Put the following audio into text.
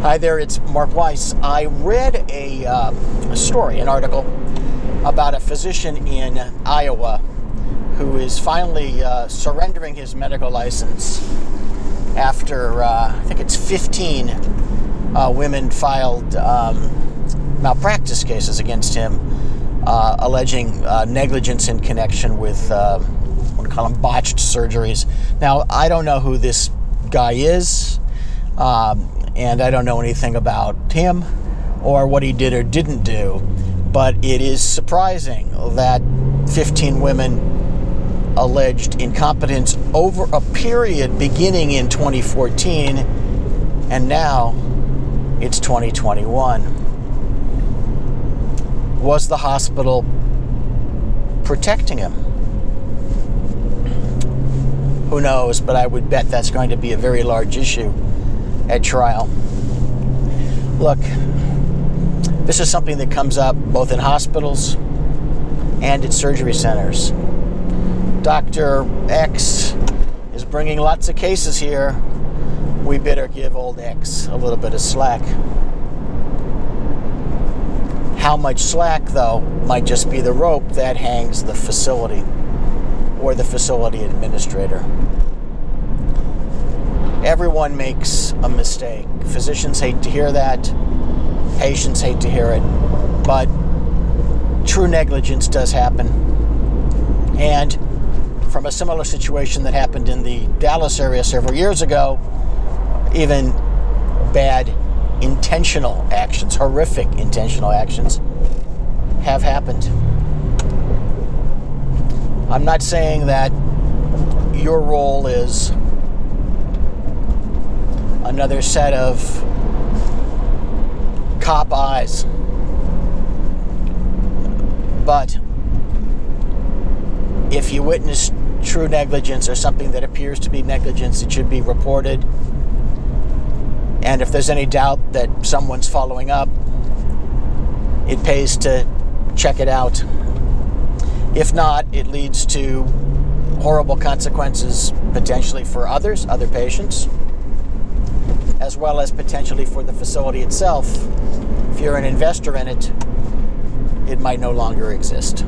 Hi there, it's Mark Weiss. I read a story, an article, about a physician in Iowa who is finally surrendering his medical license after, I think it's 15 women filed malpractice cases against him, alleging negligence in connection with, I want to call them botched surgeries. Now, I don't know who this guy is. And I don't know anything about him or what he did or didn't do, but it is surprising that 15 women alleged incompetence over a period beginning in 2014, and now it's 2021. Was the hospital protecting him? Who knows, but I would bet that's going to be a very large issue at trial. Look, this is something that comes up both in hospitals and at surgery centers. Dr. X is bringing lots of cases here. We better give old X a little bit of slack. How much slack, though, might just be the rope that hangs the facility or the facility administrator. Everyone makes a mistake. Physicians hate to hear that. Patients hate to hear it. But true negligence does happen. And from a similar situation that happened in the Dallas area several years ago, even bad intentional actions, horrific intentional actions, have happened. I'm not saying that your role is another set of cop eyes. But if you witness true negligence or something that appears to be negligence, it should be reported. And if there's any doubt that someone's following up, it pays to check it out. If not, it leads to horrible consequences potentially for others, other patients, as well as potentially for the facility itself. If you're an investor in it, it might no longer exist.